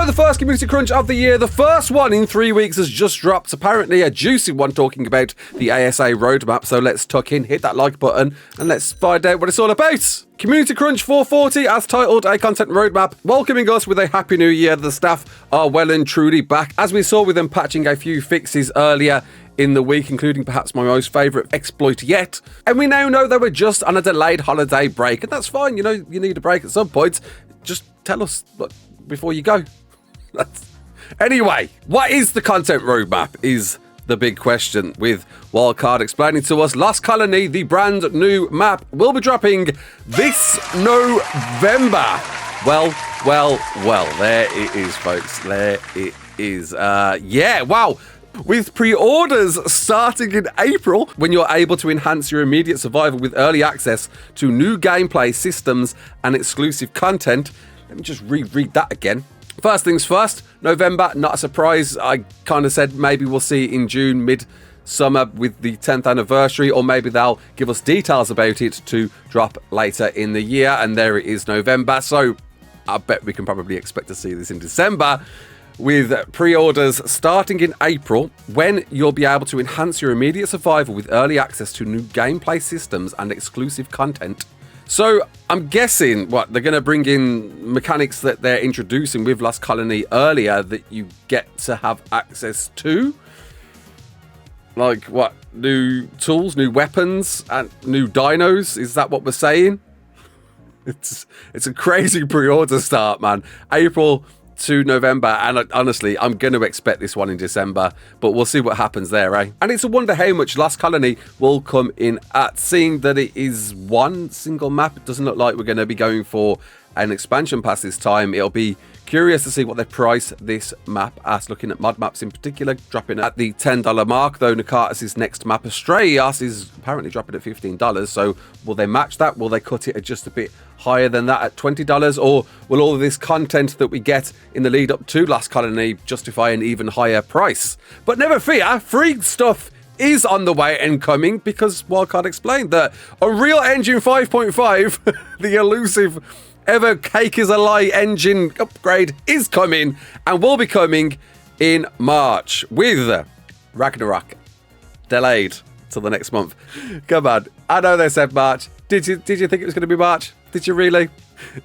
So the first community crunch of the year, the first one in 3 weeks, has just dropped. Apparently a juicy one talking about the ASA roadmap. So let's tuck in, hit that like button, and let's find out what it's all about. Community Crunch 440, as titled, a content roadmap, welcoming us with a happy new year. The staff are well and truly back, as we saw with them patching a few fixes earlier in the week, including perhaps my most favourite exploit yet. And we now know they were just on a delayed holiday break, and that's fine. You know, you need a break at some point. Just tell us before you go. Anyway, what is the content roadmap is the big question, with Wildcard explaining to us Lost Colony, the brand new map, will be dropping this November. Well, there it is, folks. There it is. Yeah, wow. With pre-orders starting in April, when you're able to enhance your immediate survival with early access to new gameplay systems and exclusive content. Let me just reread that again. First things first, November, not a surprise. I kind of said maybe we'll see in June, mid-summer with the 10th anniversary, or maybe they'll give us details about it to drop later in the year. And there it is, November. So I bet we can probably expect to see this in December, with pre-orders starting in April, when you'll be able to enhance your immediate survival with early access to new gameplay systems and exclusive content. So I'm guessing they're going to bring in mechanics that they're introducing with Lost Colony earlier that you get to have access to. Like what? New tools, new weapons, and new dinos? Is that what we're saying? It's a crazy pre-order start, man. April to November, and honestly, I'm going to expect this one in December, but we'll see what happens there, eh? And it's a wonder how much Lost Colony will come in at, seeing that it is one single map. It doesn't look like we're going to be going for an expansion pass this time. It'll be curious to see what they price this map at, looking at mod maps in particular, dropping at the $10 mark, though Nakatis' next map, Astraias, is apparently dropping at $15. So will they match that? Will they cut it at just a bit higher than that at $20? Or will all of this content that we get in the lead up to Lost Colony justify an even higher price? But never fear, free stuff is on the way and coming, because Wildcard explained that Unreal Engine 5.5, the elusive ever cake is a lie engine upgrade, is coming and will be coming in March, with Raasclark delayed till the next month. Come on, I know they said March. Did you think it was going to be March? Did you really?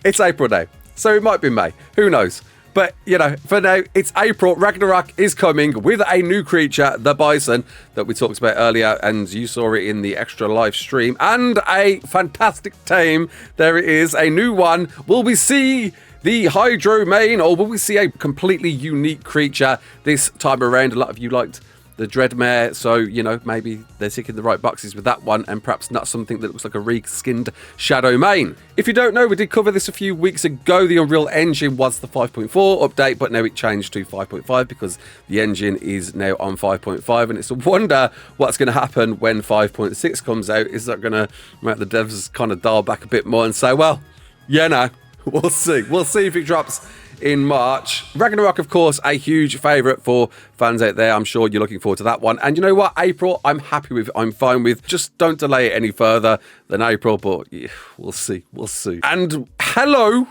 It's April now, so it might be May. Who knows? But, you know, for now, it's April. Raasclark is coming with a new creature, the Bison, that we talked about earlier, and you saw it in the extra live stream, and a fantastic tame. There it is, a new one. Will we see the Hydro main, or will we see a completely unique creature this time around? A lot of you liked the Dreadmare, so, you know, maybe they're ticking the right boxes with that one, and perhaps not something that looks like a reskinned Shadow main. If you don't know, we did cover this a few weeks ago. The Unreal Engine was the 5.4 update, but now it changed to 5.5 because the engine is now on 5.5, and it's a wonder what's going to happen when 5.6 comes out. Is that going to make the devs kind of dial back a bit more and say, well, yeah, no, we'll see. We'll see if it drops in March. Raasclark, of course, a huge favourite for fans out there. I'm sure you're looking forward to that one. And you know what? April, I'm happy with. I'm fine with. Just don't delay it any further than April. But yeah, we'll see. We'll see. And hello,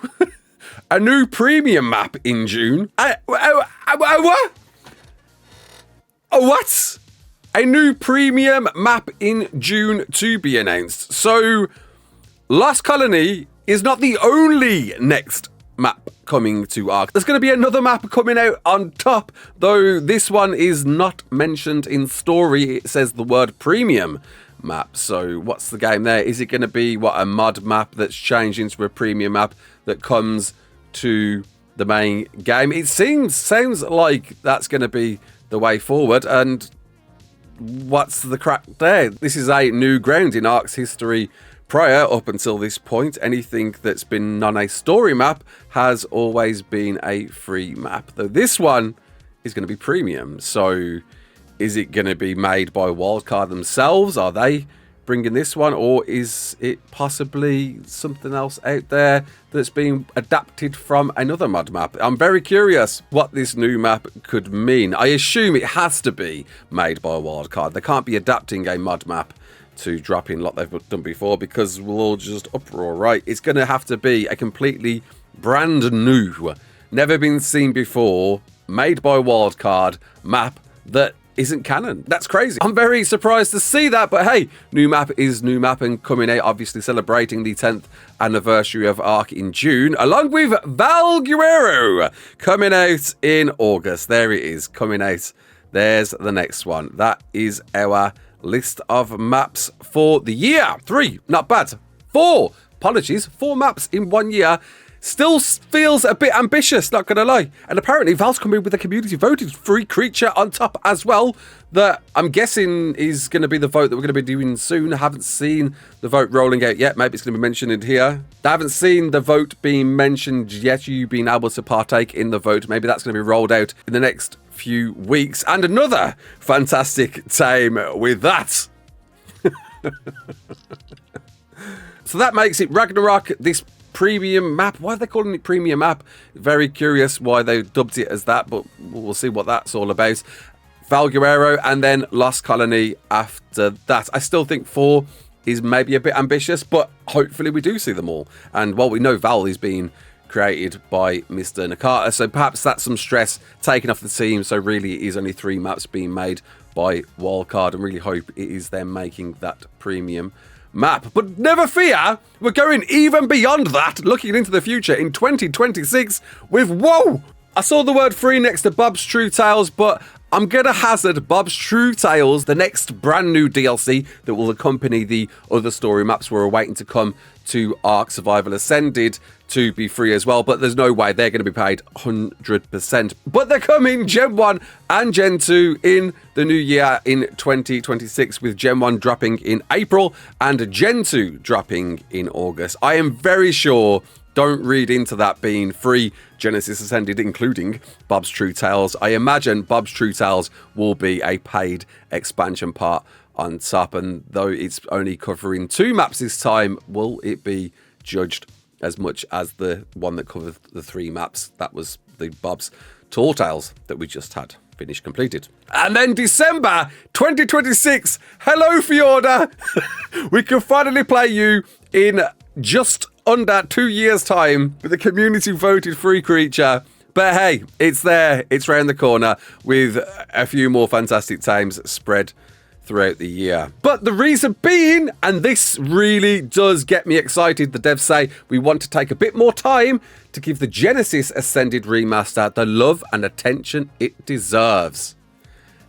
a new premium map in June. What? What? A new premium map in June to be announced. So, Lost Colony is not the only next map coming to ARK. There's going to be another map coming out on top, though this one is not mentioned in story. It says the word premium map. So what's the game there? Is it going to be a mod map that's changed into a premium map that comes to the main game? It sounds like that's going to be the way forward. And what's the crack there? This is a new ground in ARK's history. Prior, up until this point, anything that's been on a story map has always been a free map. Though this one is going to be premium. So is it going to be made by Wildcard themselves? Are they bringing this one? Or is it possibly something else out there that's being adapted from another mod map? I'm very curious what this new map could mean. I assume it has to be made by Wildcard. They can't be adapting a mod map to drop in like they've done before, because we'll all just uproar, right? It's going to have to be a completely brand new never been seen before, made by Wildcard map that isn't canon. That's crazy. I'm very surprised to see that, but hey, new map is new map and coming out, obviously celebrating the 10th anniversary of ARK in June, along with Valguero coming out in August. There it is, coming out. There's the next one. That is our list of maps for the year. 3, not bad. 4, apologies, 4 maps in 1 year. Still feels a bit ambitious, not gonna lie. And apparently Val's coming with a community voted free creature on top as well, that I'm guessing is going to be the vote that we're going to be doing soon. I haven't seen the vote rolling out yet. Maybe it's going to be mentioned in here. I haven't seen the vote being mentioned yet. You being able to partake in the vote. Maybe that's going to be rolled out in the next few weeks. And another fantastic time with that. So that makes it Ragnarok, this premium map. Why are they calling it premium map? Very curious why they dubbed it as that, but we'll see what that's all about. Valguero and then Lost Colony after that. I still think 4 is maybe a bit ambitious, but hopefully we do see them all. And while we know Val is being created by Mr. Nakata, so perhaps that's some stress taken off the team. So really it is only 3 maps being made by Wildcard, and really hope it is them making that premium map. But never fear, we're going even beyond that, looking into the future in 2026 with, whoa, I saw the word free next to Bob's True Tales, but I'm gonna hazard Bob's True Tales, the next brand new DLC that will accompany the other story maps we're waiting to come to ARK Survival Ascended, to be free as well, but there's no way they're going to be paid 100%. But they're coming Gen 1 and Gen 2 in the new year in 2026, with Gen 1 dropping in April and Gen 2 dropping in August. I am very sure, don't read into that being free Genesis Ascended, including Bob's True Tales. I imagine Bob's True Tales will be a paid expansion part on top, and though it's only covering 2 maps this time, will it be judged as much as the one that covered the 3 maps? That was the Bob's Tall Tales that we just had finished completed. And then December 2026, hello Fjorda. We can finally play you in just under 2 years time with a community voted free creature. But hey, it's there, it's round the corner, with a few more fantastic times spread throughout the year. But the reason being, and this really does get me excited, the devs say we want to take a bit more time to give the Genesis Ascended remaster the love and attention it deserves.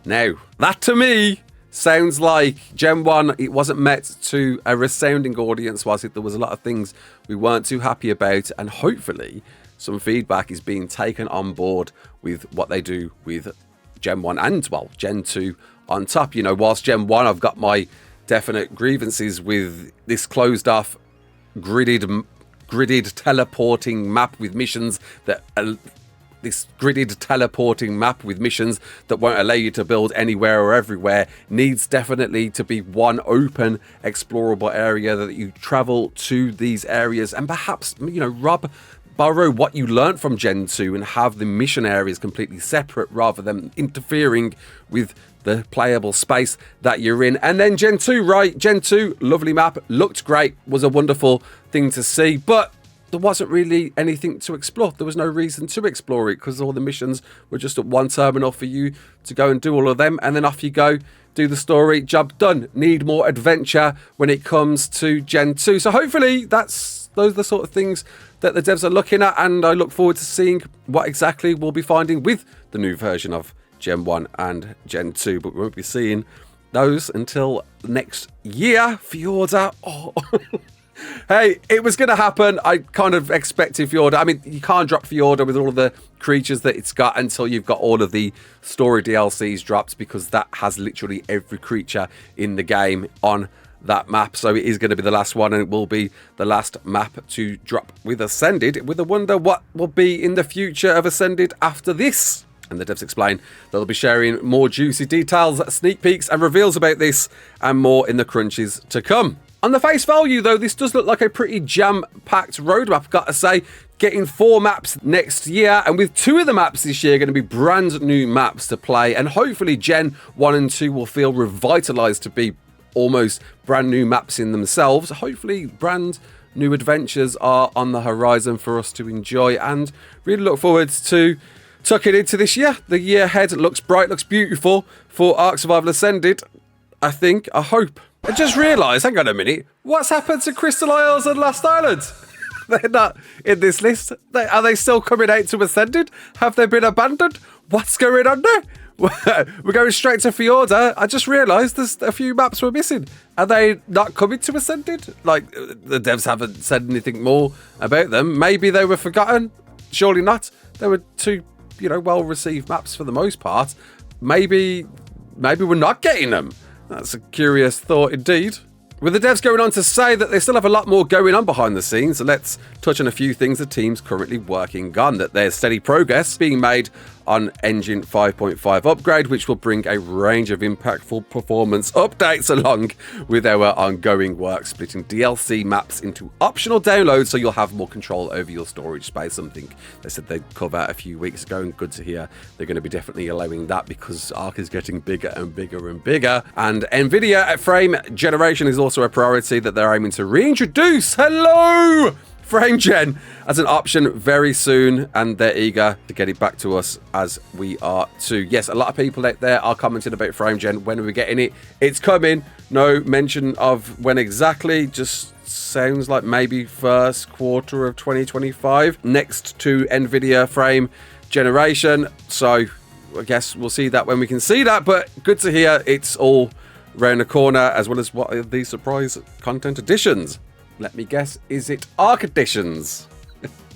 Now, that to me sounds like Gen 1, it wasn't met to a resounding audience, was it? There was a lot of things we weren't too happy about, and hopefully some feedback is being taken on board with what they do with Gen 1 and, well, Gen 2 on top. You know, whilst Gen 1, I've got my definite grievances with this closed off, gridded teleporting map with missions that... this gridded teleporting map with missions that won't allow you to build anywhere or everywhere needs definitely to be one open explorable area that you travel to these areas, and perhaps, you know, borrow what you learned from Gen 2 and have the mission areas completely separate rather than interfering with the playable space that you're in. And then Gen 2, right? Gen 2, lovely map, looked great, was a wonderful thing to see, but there wasn't really anything to explore. There was no reason to explore it because all the missions were just at one terminal for you to go and do all of them, and then off you go, do the story, job done. Need more adventure when it comes to Gen 2. So hopefully those are the sort of things that the devs are looking at, and I look forward to seeing what exactly we'll be finding with the new version of Gen 1 and Gen 2, but we won't be seeing those until next year. Fjorda, oh... Hey, it was going to happen. I kind of expected Fjorda. I mean, you can't drop Fjorda with all of the creatures that it's got until you've got all of the story DLCs dropped, because that has literally every creature in the game on that map. So it is going to be the last one, and it will be the last map to drop with Ascended, with a wonder what will be in the future of Ascended after this. And the devs explain they'll be sharing more juicy details, sneak peeks and reveals about this and more in the crunches to come. On the face value, though, this does look like a pretty jam-packed roadmap, gotta say. Getting 4 maps next year, and with 2 of the maps this year going to be brand new maps to play, and hopefully Gen 1 and 2 will feel revitalized to be almost brand new maps in themselves. Hopefully brand new adventures are on the horizon for us to enjoy, and really look forward to tucking into this year. The year ahead looks bright, looks beautiful for ARK Survival Ascended, I think, I hope. I just realised, hang on a minute, what's happened to Crystal Isles and Lost Island? They're not in this list. Are they still coming out to Ascended? Have they been abandoned? What's going on there? We're going straight to Fjorda. I just realised there's a few maps we're missing. Are they not coming to Ascended? Like, the devs haven't said anything more about them. Maybe they were forgotten. Surely not. They were two, well-received maps for the most part. Maybe we're not getting them. That's a curious thought indeed. With the devs going on to say that they still have a lot more going on behind the scenes, so let's touch on a few things the team's currently working on. That there's steady progress being made on Engine 5.5 upgrade, which will bring a range of impactful performance updates along with our ongoing work, splitting DLC maps into optional downloads so you'll have more control over your storage space, something they said they'd cover a few weeks ago, and good to hear they're going to be definitely allowing that because ARK is getting bigger and bigger and bigger. And NVIDIA frame generation is also a priority that they're aiming to reintroduce. Hello! Frame gen as an option very soon, and they're eager to get it back to us as we are too. Yes, a lot of people out there are commenting about frame gen. When are we getting it? It's coming. No mention of when exactly, just sounds like maybe first quarter of 2025 next to NVIDIA frame generation. So I guess we'll see that when we can see that, but good to hear it's all round the corner, as well as what are these surprise content additions. Let me guess, is it ARK additions?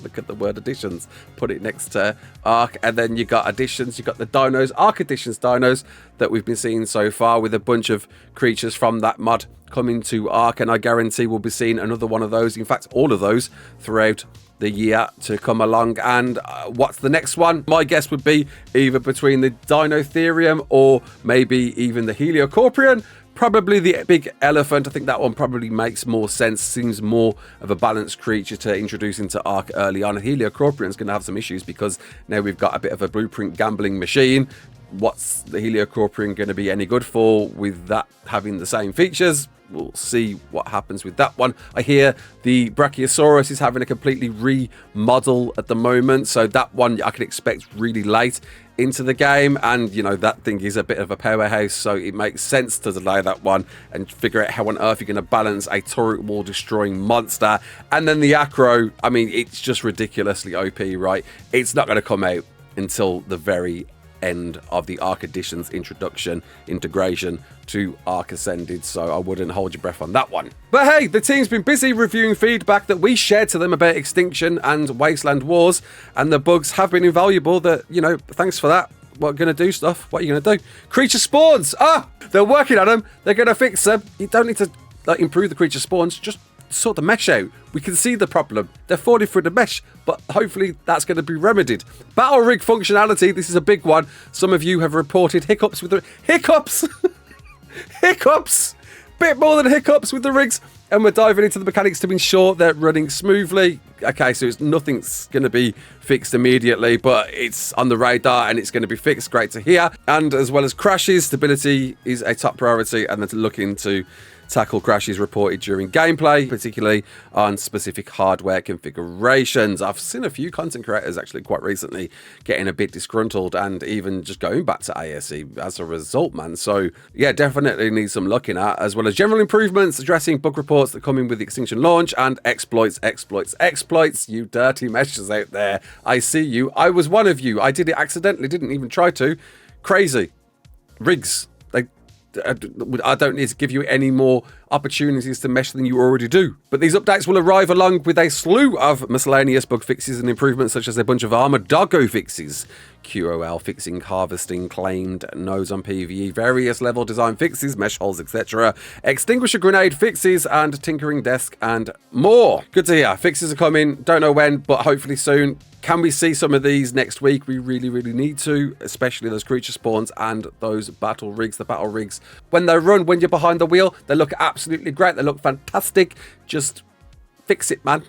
Look at the word additions, put it next to ARK, and then you got additions, you got the dinos, ARK additions dinos that we've been seeing so far, with a bunch of creatures from that mod coming to ARK, and I guarantee we'll be seeing another one of those, in fact all of those, throughout the year to come along. And what's the next one? My guess would be either between the Dinotherium or maybe even the Heliocorpion. Probably the big elephant. I think that one probably makes more sense. Seems more of a balanced creature to introduce into ARK early on. Heliocorpion is going to have some issues because now we've got a bit of a blueprint gambling machine. What's the Heliocorpion going to be any good for with that having the same features? We'll see what happens with that one. I hear the Brachiosaurus is having a completely remodel at the moment, so that one I can expect really late into the game, and that thing is a bit of a powerhouse, so it makes sense to delay that one and figure out how on earth you're going to balance a turret wall destroying monster. And then the Acro, I mean, it's just ridiculously OP, right? It's not going to come out until the very end of the ARK Editions integration to ARK Ascended, so I wouldn't hold your breath on that one. But hey, the team's been busy reviewing feedback that we shared to them about Extinction and Wasteland Wars, and the bugs have been invaluable. That, thanks for that. We're going to do stuff. What are you going to do? Creature spawns! They're working on them. They're going to fix them. You don't need to improve the creature spawns, just sort the mesh out. We can see the problem. They're falling through the mesh, but hopefully that's going to be remedied. Battle rig functionality, this is a big one. Some of you have reported hiccups with the hiccups. Hiccups, bit more than hiccups with the rigs, and we're diving into the mechanics to ensure they're running smoothly. Okay, so nothing's going to be fixed immediately, but it's on the radar and it's going to be fixed. Great to hear. And as well as crashes, stability is a top priority, and they're looking to tackle crashes reported during gameplay, particularly on specific hardware configurations. I've seen a few content creators actually quite recently getting a bit disgruntled and even just going back to ASE as a result, man. So yeah, definitely need some looking at, as well as general improvements, addressing bug reports that come in with the Extinction launch, and exploits. You dirty meshes out there, I see you. I was one of you. I did it accidentally, didn't even try to. Crazy. Rigs. I don't need to give you any more opportunities to mesh than you already do. But these updates will arrive along with a slew of miscellaneous bug fixes and improvements, such as a bunch of armored doggo fixes, QOL fixing, harvesting, claimed nodes on PvE, various level design fixes, mesh holes, etc., extinguisher grenade fixes, and tinkering desk, and more. Good to hear. Fixes are coming. Don't know when, but hopefully soon. Can we see some of these next week? We really, really need to, especially those creature spawns and those battle rigs. The battle rigs, when they run, when you're behind the wheel, they look absolutely great. They look fantastic. Just fix it, man.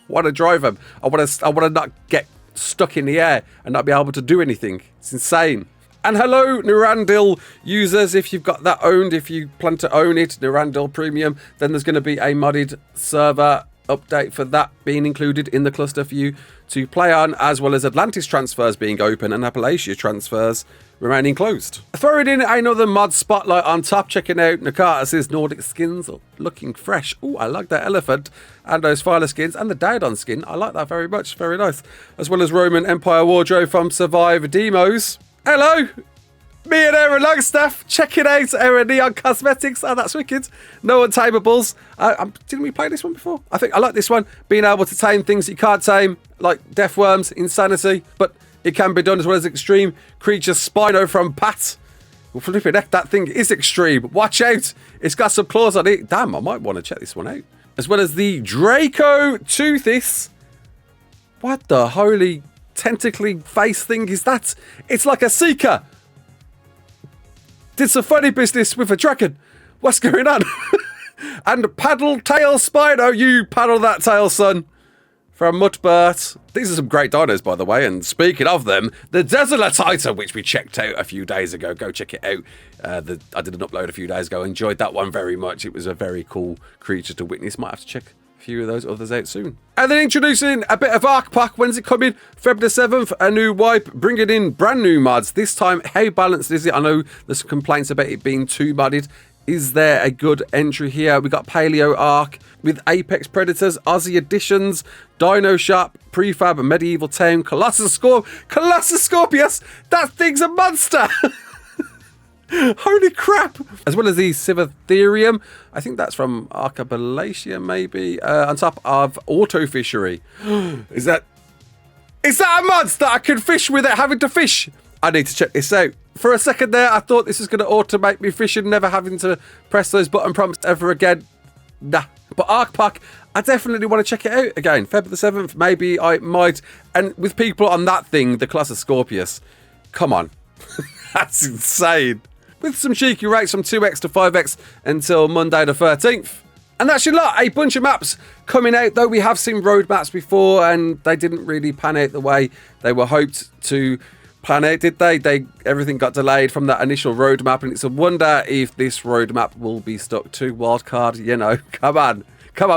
Want to drive them. I want to not get stuck in the air and not be able to do anything. It's insane. And hello, Nurandil users, if you've got that owned, if you plan to own it, Nurandil Premium, then there's going to be a modded server update for that being included in the cluster for you to play on, as well as Atlantis transfers being open and Appalachia transfers remaining closed. Throwing in another mod spotlight on top, checking out Nakatas' Nordic skins looking fresh. Oh, I like that elephant and those Phyla skins and the Daedon skin. I like that very much, very nice. As well as Roman Empire wardrobe from Survive Demos. Hello! Me and Aaron Longstaff checking out our Neon Cosmetics. Oh, that's wicked. No Untameables. Didn't we play this one before? I think I like this one. Being able to tame things you can't tame, like Death Worms, Insanity. But it can be done as well as Extreme Creature Spino from Pat. Well, flipping heck, that thing is extreme. Watch out. It's got some claws on it. Damn, I might want to check this one out. As well as the Draco Toothis. What the holy tentacly face thing is that? It's like a Seeker. Did some funny business with a dragon. What's going on? And Paddle Tail Spino, you paddle that tail, son. From Mutbert. These are some great dinos, by the way. And speaking of them, the Desolatiter, which we checked out a few days ago. Go check it out. I did an upload a few days ago. Enjoyed that one very much. It was a very cool creature to witness. Might have to check a few of those others out soon. And then introducing a bit of Arkpak. When's it coming? February the 7th. A new wipe. Bringing in brand new mods. This time, how balanced is it? I know there's complaints about it being too modded. Is there a good entry here? We got Paleo Ark with Apex Predators, Aussie Editions, Dino Shop, Prefab, Medieval Town, Colossus Scorpius! That thing's a monster! Holy crap! As well as the Civatherium. I think that's from Arkpocalypse, maybe. On top of Auto Fishery. Is that a monster I can fish without having to fish? I need to check this out. For a second there, I thought this was going to automate me fishing, never having to press those button prompts ever again. Nah. But Arkpak, I definitely want to check it out again. February the 7th, maybe I might. And with people on that thing, the Colossus Scorpius, come on. That's insane. With some cheeky rates from 2x to 5x until Monday the 13th. And that's your lot. A bunch of maps coming out, though we have seen roadmaps before and they didn't really pan out the way they were hoped to plan out, did they? Everything got delayed from that initial roadmap, and it's a wonder if this roadmap will be stuck to wildcard. You know, come on,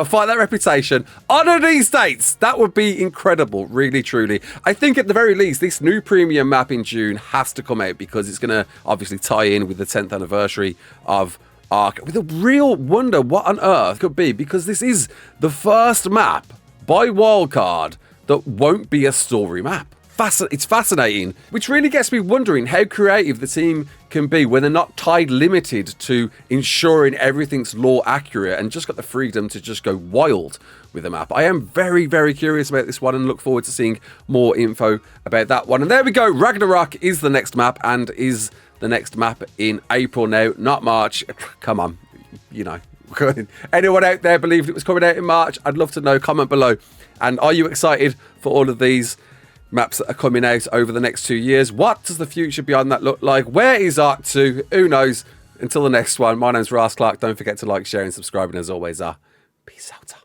fight that reputation. Honor these dates. That would be incredible, really, truly. I think at the very least, this new premium map in June has to come out because it's going to obviously tie in with the 10th anniversary of ARK. With a real wonder what on earth could be, because this is the first map by wildcard that won't be a story map. It's fascinating, which really gets me wondering how creative the team can be when they're not limited to ensuring everything's lore accurate and just got the freedom to just go wild with the map. I am very, very curious about this one and look forward to seeing more info about that one. And there we go. Ragnarok is the next map and is the next map in April now, not March. Come on, you know. Anyone out there believed it was coming out in March? I'd love to know. Comment below. And are you excited for all of these maps that are coming out over the next 2 years? What does the future beyond that look like? Where is ARK 2? Who knows? Until the next one, my name's Raasclark. Don't forget to like, share and subscribe, and as always, peace out.